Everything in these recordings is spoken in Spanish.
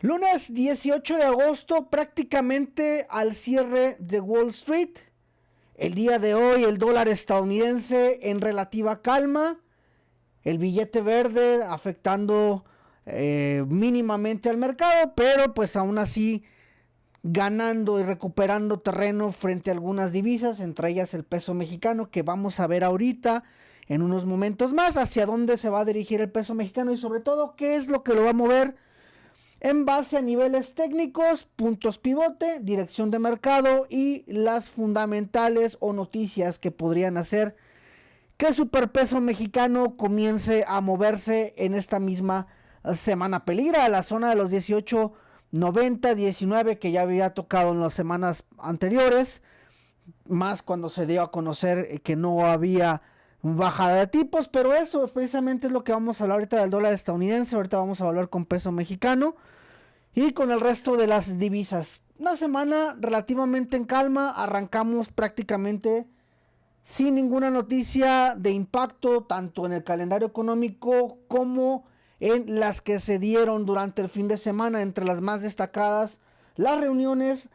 Lunes 18 de agosto, prácticamente al cierre de Wall Street. El día de hoy el dólar estadounidense en relativa calma. El billete verde afectando mínimamente al mercado, pero pues aún así ganando y recuperando terreno frente a algunas divisas, entre ellas el peso mexicano, que vamos a ver ahorita en unos momentos más hacia dónde se va a dirigir el peso mexicano y sobre todo qué es lo que lo va a mover en base a niveles técnicos, puntos pivote, dirección de mercado y las fundamentales o noticias que podrían hacer que el superpeso mexicano comience a moverse en esta misma semana. Peligra la zona de los 18.90, 19 que ya había tocado en las semanas anteriores, más cuando se dio a conocer que no había bajada de tipos, pero eso precisamente es lo que vamos a hablar ahorita del dólar estadounidense. Ahorita vamos a hablar con peso mexicano y con el resto de las divisas. Una semana relativamente en calma, arrancamos prácticamente sin ninguna noticia de impacto, tanto en el calendario económico como en las que se dieron durante el fin de semana. Entre las más destacadas, las reuniones,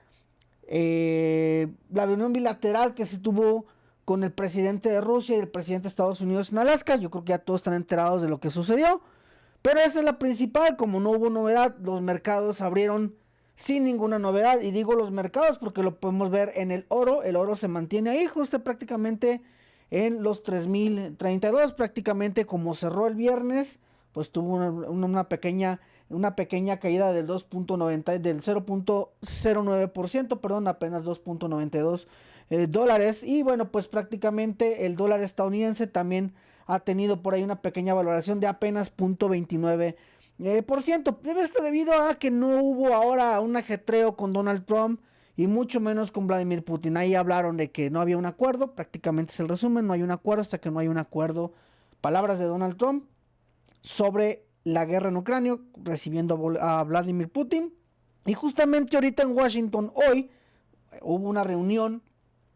la reunión bilateral que se tuvo con el presidente de Rusia y el presidente de Estados Unidos en Alaska. Yo creo que ya todos están enterados de lo que sucedió, pero esa es la principal. Como no hubo novedad, los mercados abrieron sin ninguna novedad, y digo los mercados porque lo podemos ver en el oro. El oro se mantiene ahí justo prácticamente en los 3032, prácticamente como cerró el viernes, pues tuvo una pequeña caída del 2.90, del 0.09%, perdón, apenas 2.92 dólares. Y bueno, pues prácticamente el dólar estadounidense también ha tenido por ahí una pequeña valoración de apenas 0.29%. Esto debido a que no hubo ahora un ajetreo con Donald Trump y mucho menos con Vladimir Putin. Ahí hablaron de que no había un acuerdo, prácticamente es el resumen, no hay un acuerdo hasta que no hay un acuerdo. Palabras de Donald Trump sobre la guerra en Ucrania, recibiendo a Vladimir Putin. Y justamente ahorita en Washington hoy hubo una reunión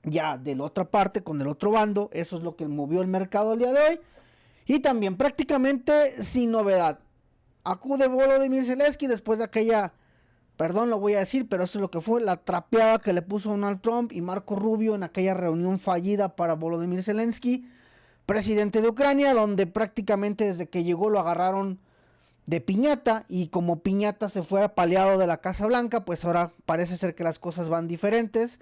ya de la otra parte con el otro bando. Eso es lo que movió el mercado el día de hoy. Y también prácticamente sin novedad. Acude Volodymyr Zelensky después de aquella, perdón lo voy a decir, pero eso es lo que fue, la trapeada que le puso Donald Trump y Marco Rubio en aquella reunión fallida para Volodymyr Zelensky, presidente de Ucrania, donde prácticamente desde que llegó lo agarraron de piñata, y como piñata se fue apaleado de la Casa Blanca, pues ahora parece ser que las cosas van diferentes.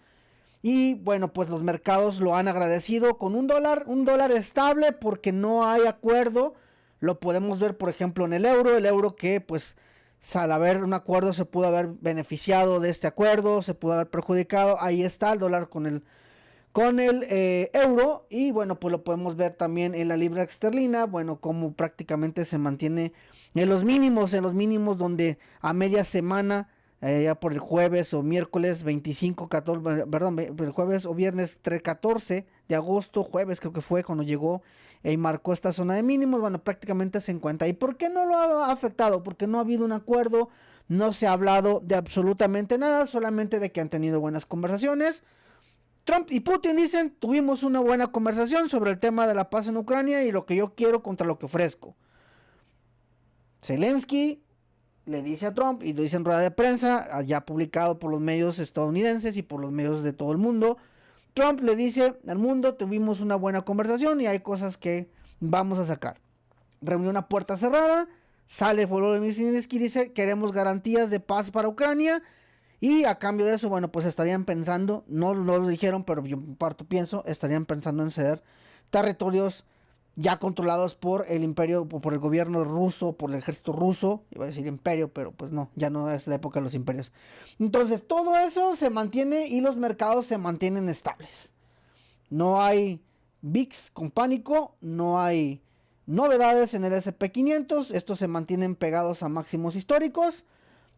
Y bueno, pues los mercados lo han agradecido con un dólar estable porque no hay acuerdo. Lo podemos ver por ejemplo en el euro que pues al haber un acuerdo se pudo haber beneficiado de este acuerdo, se pudo haber perjudicado. Ahí está el dólar con el euro. Y bueno, pues lo podemos ver también en la libra esterlina, bueno, como prácticamente se mantiene en los mínimos, donde a media semana, ya por el jueves o miércoles 25, 14, perdón, el jueves o viernes 14 de agosto, jueves creo que fue cuando llegó y marcó esta zona de mínimos. Bueno, prácticamente se encuentra. ¿Y por qué no lo ha afectado? Porque no ha habido un acuerdo, no se ha hablado de absolutamente nada, solamente de que han tenido buenas conversaciones. Trump y Putin dicen: tuvimos una buena conversación sobre el tema de la paz en Ucrania y lo que yo quiero contra lo que ofrezco. Zelensky le dice a Trump, y lo dice en rueda de prensa, ya publicado por los medios estadounidenses y por los medios de todo el mundo. Trump le dice al mundo: tuvimos una buena conversación y hay cosas que vamos a sacar. Reunión a puerta cerrada, sale Volodymyr Zelensky y dice: queremos garantías de paz para Ucrania. Y a cambio de eso, bueno, pues estarían pensando, no lo dijeron, pero yo parto pienso, estarían pensando en ceder territorios ya controlados por el imperio, por el gobierno ruso, por el ejército ruso. Iba a decir imperio, pero pues no, ya no es la época de los imperios. Entonces todo eso se mantiene y los mercados se mantienen estables. No hay VIX con pánico, no hay novedades en el SP500, estos se mantienen pegados a máximos históricos.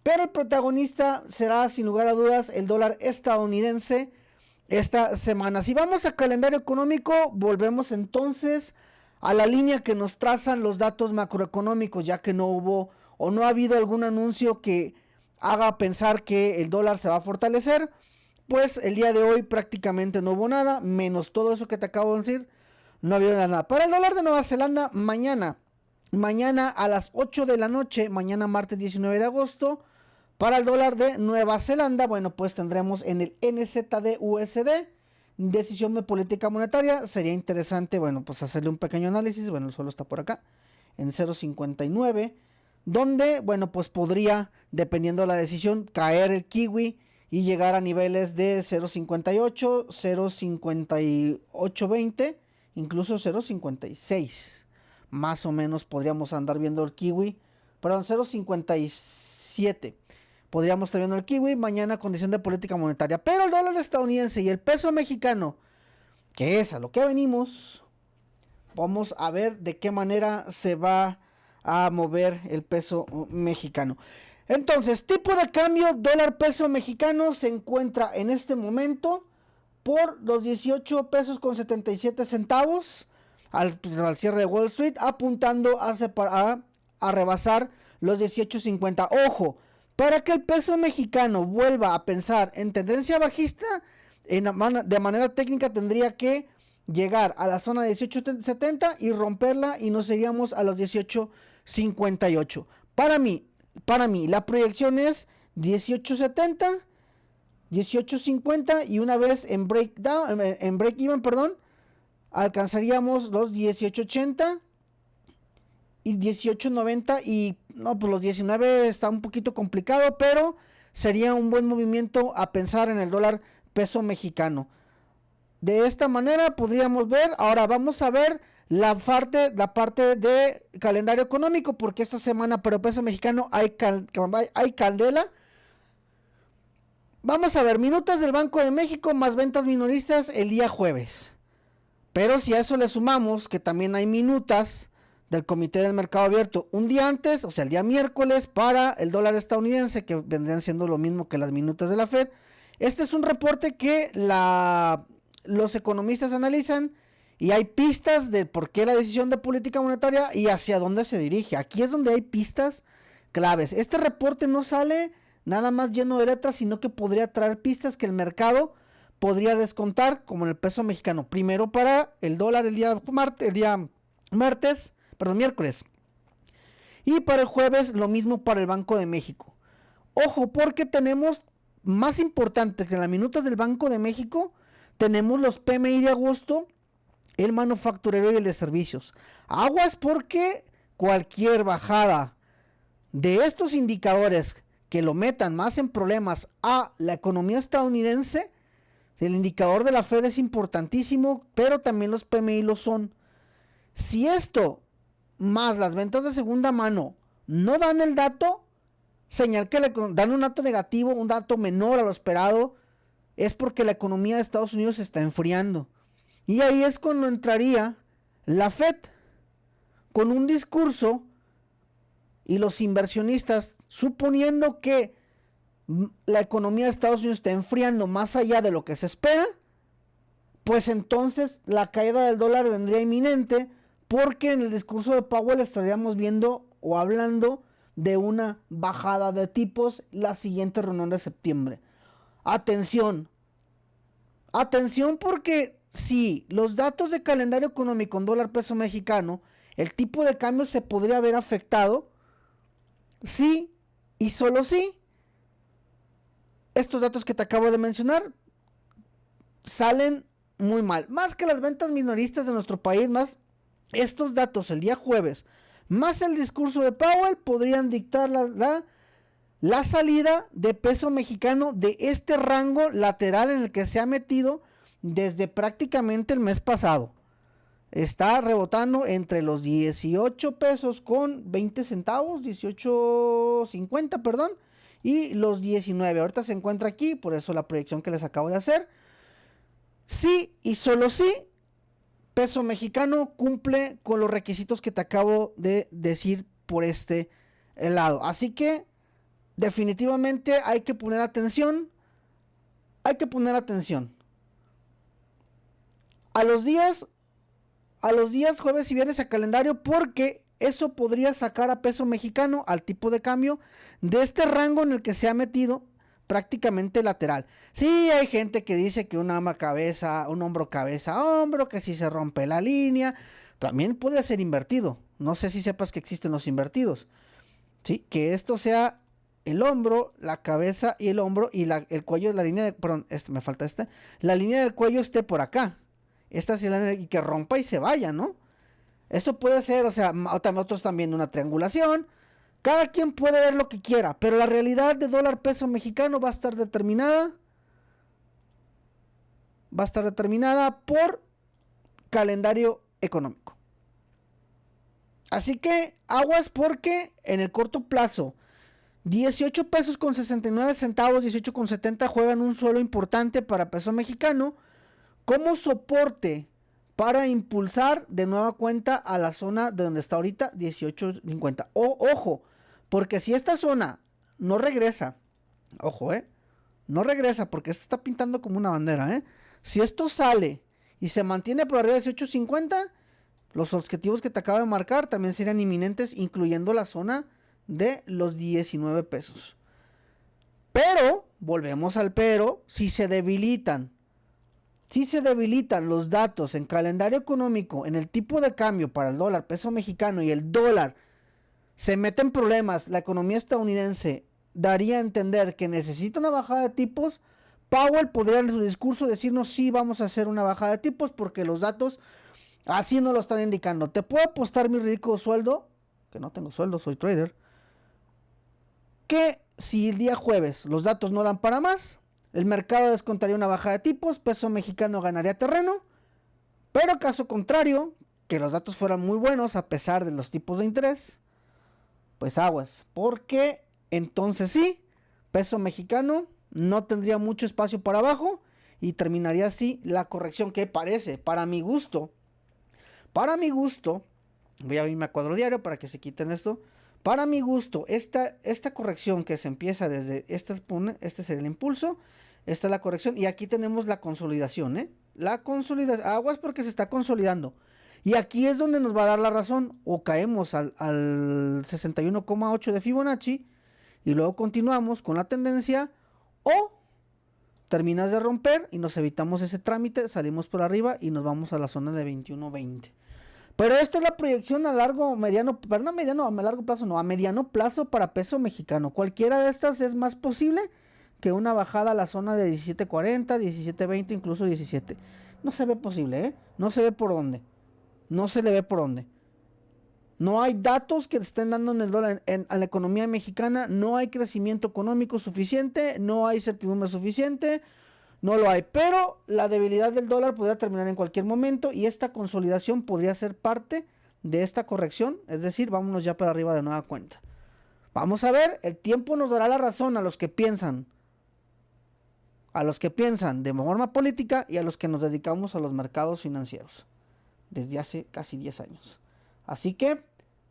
Pero el protagonista será sin lugar a dudas el dólar estadounidense esta semana. Si vamos a calendario económico, volvemos entonces a la línea que nos trazan los datos macroeconómicos, ya que no hubo o no ha habido algún anuncio que haga pensar que el dólar se va a fortalecer. Pues el día de hoy prácticamente no hubo nada, menos todo eso que te acabo de decir, no había nada. Para el dólar de Nueva Zelanda, mañana a las 8 de la noche, mañana martes 19 de agosto, Para el dólar de Nueva Zelanda, bueno, pues tendremos en el NZD-USD, decisión de política monetaria. Sería interesante, bueno, pues hacerle un pequeño análisis. Bueno, el suelo está por acá, en 0.59, donde, bueno, pues podría, dependiendo de la decisión, caer el kiwi y llegar a niveles de 0.58, 0.5820, incluso 0.56. Más o menos podríamos andar viendo el kiwi, perdón, 0.57. Podríamos estar viendo el kiwi mañana, condición de política monetaria. Pero el dólar estadounidense y el peso mexicano, que es a lo que venimos, vamos a ver de qué manera se va a mover el peso mexicano. Entonces, tipo de cambio dólar peso mexicano se encuentra en este momento por los 18 pesos con 77 centavos al cierre de Wall Street, apuntando a rebasar los 18.50. Ojo, para que el peso mexicano vuelva a pensar en tendencia bajista, de manera técnica tendría que llegar a la zona de 18.70 y romperla, y nos iríamos a los 18.58. Para mí, la proyección es 18.70, 18.50, y una vez en break even, alcanzaríamos los 18.80 y 18.90, y no, pues los 19 está un poquito complicado, pero sería un buen movimiento a pensar en el dólar peso mexicano. De esta manera podríamos ver. Ahora vamos a ver la parte de calendario económico, porque esta semana para el peso mexicano hay candela. Vamos a ver minutas del Banco de México más ventas minoristas el día jueves. Pero si a eso le sumamos que también hay minutas del Comité del Mercado Abierto un día antes, o sea el día miércoles, para el dólar estadounidense, que vendrían siendo lo mismo que las minutas de la Fed. Este es un reporte que los economistas analizan, y hay pistas de por qué la decisión de política monetaria y hacia dónde se dirige. Aquí es donde hay pistas claves. Este reporte no sale nada más lleno de letras, sino que podría traer pistas que el mercado podría descontar, como en el peso mexicano. Primero para el dólar el día miércoles. Y para el jueves lo mismo para el Banco de México. Ojo, porque tenemos, más importante que las minutas del Banco de México, tenemos los PMI de agosto, el manufacturero y el de servicios. Aguas, porque cualquier bajada de estos indicadores que lo metan más en problemas a la economía estadounidense, el indicador de la Fed es importantísimo, pero también los PMI lo son. Si esto más las ventas de segunda mano no dan el dato, señal que dan un dato negativo, un dato menor a lo esperado, es porque la economía de Estados Unidos se está enfriando. Y ahí es cuando entraría la Fed con un discurso, y los inversionistas, suponiendo que la economía de Estados Unidos está enfriando más allá de lo que se espera, pues entonces la caída del dólar vendría inminente, porque en el discurso de Powell estaríamos viendo o hablando de una bajada de tipos la siguiente reunión de septiembre. Atención, porque si los datos de calendario económico en dólar peso mexicano, el tipo de cambio se podría ver afectado, sí y solo sí estos datos que te acabo de mencionar salen muy mal. Más que las ventas minoristas de nuestro país, más estos datos el día jueves, más el discurso de Powell, podrían dictar la salida de peso mexicano de este rango lateral en el que se ha metido desde prácticamente el mes pasado. Está rebotando entre los 18 pesos con 20 centavos, 18.50, perdón, y los 19. Ahorita se encuentra aquí, por eso la proyección que les acabo de hacer. Sí y solo sí, peso mexicano cumple con los requisitos que te acabo de decir por este lado. Así que definitivamente hay que poner atención. A los días jueves y viernes a calendario, porque eso podría sacar a peso mexicano, al tipo de cambio, de este rango en el que se ha metido prácticamente lateral. Sí, hay gente que dice que un hombro cabeza, hombro, que si se rompe la línea, también puede ser invertido. No sé si sepas que existen los invertidos. Sí, que esto sea el hombro, la cabeza y el hombro y el cuello, la línea de, perdón, me falta la línea del cuello esté por acá. Esta sí, y que rompa y se vaya, ¿no? Esto puede ser, o sea, otros también una triangulación. Cada quien puede ver lo que quiera, pero la realidad de dólar peso mexicano va a estar determinada. Va a estar determinada por calendario económico. Así que aguas porque en el corto plazo 18 pesos con 69 centavos, 18 con 70 juegan un suelo importante para peso mexicano como soporte para impulsar de nueva cuenta a la zona de donde está ahorita 18.50. Ojo, porque si esta zona no regresa, ojo, no regresa porque esto está pintando como una bandera, si esto sale y se mantiene por arriba de 18.50, los objetivos que te acabo de marcar también serían inminentes, incluyendo la zona de los 19 pesos. Pero, volvemos al pero, si se debilitan los datos en calendario económico, en el tipo de cambio para el dólar peso mexicano y el dólar se mete en problemas, la economía estadounidense daría a entender que necesita una bajada de tipos, Powell podría en su discurso decirnos sí vamos a hacer una bajada de tipos porque los datos así no lo están indicando. Te puedo apostar mi ridículo sueldo, que no tengo sueldo, soy trader, que si el día jueves los datos no dan para más, el mercado descontaría una bajada de tipos, peso mexicano ganaría terreno, pero caso contrario, que los datos fueran muy buenos a pesar de los tipos de interés, pues aguas, porque entonces sí, peso mexicano no tendría mucho espacio para abajo y terminaría así la corrección que parece, para mi gusto, voy a irme a cuadro diario para que se quiten esto. Para mi gusto, esta corrección que se empieza desde este sería el impulso, esta es la corrección y aquí tenemos la consolidación, la consolidación, aguas porque se está consolidando. Y aquí es donde nos va a dar la razón, o caemos al 61,8 de Fibonacci y luego continuamos con la tendencia, o terminas de romper y nos evitamos ese trámite, salimos por arriba y nos vamos a la zona de 21.20. Pero esta es la proyección a largo, mediano, pero no mediano, a largo plazo, no, a mediano plazo para peso mexicano. Cualquiera de estas es más posible que una bajada a la zona de 17.40, 17.20, incluso 17. No se ve posible, no se ve por dónde. No se le ve por dónde. No hay datos que estén dando en el dólar a la economía mexicana, no hay crecimiento económico suficiente, no hay certidumbre suficiente. No lo hay, pero la debilidad del dólar podría terminar en cualquier momento y esta consolidación podría ser parte de esta corrección, es decir, vámonos ya para arriba de nueva cuenta. Vamos a ver, el tiempo nos dará la razón a los que piensan de forma política y a los que nos dedicamos a los mercados financieros desde hace casi 10 años. Así que,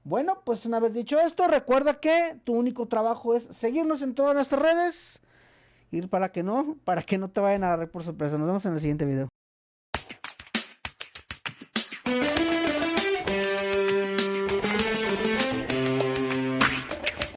bueno, pues una vez dicho esto, recuerda que tu único trabajo es seguirnos en todas nuestras redes. Ir para que no te vayan a agarrar por sorpresa. Nos vemos en el siguiente video.